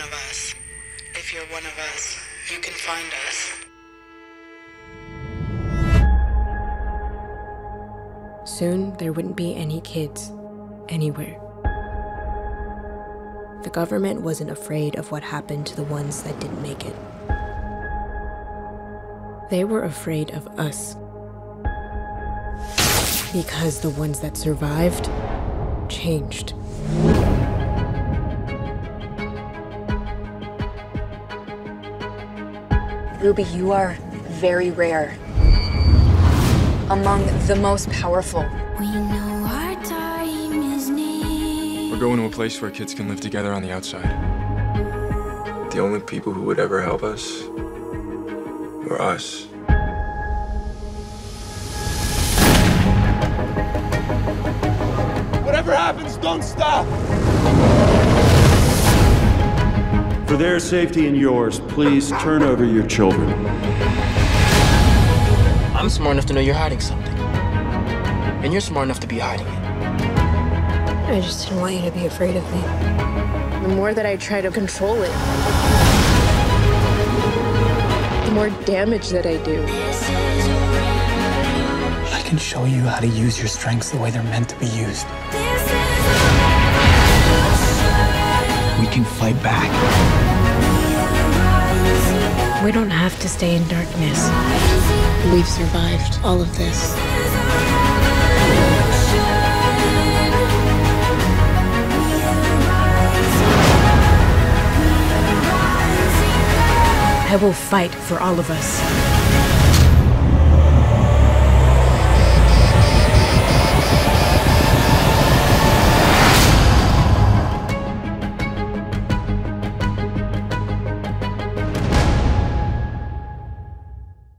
of us. If you're one of us, you can find us. Soon, there wouldn't be any kids anywhere. The government wasn't afraid of what happened to the ones that didn't make it. They were afraid of us. Because the ones that survived changed. Ruby, you are very rare. Among the most powerful. We know our time is near. We're going to a place where kids can live together on the outside. The only people who would ever help us were us. Whatever happens, don't stop! For their safety and yours, please turn over your children. I'm smart enough to know you're hiding something. And you're smart enough to be hiding it. I just didn't want you to be afraid of me. The more that I try to control it, the more damage that I do. I can show you how to use your strengths the way they're meant to be used. We can fight back. We don't have to stay in darkness. We've survived all of this. I will fight for all of us.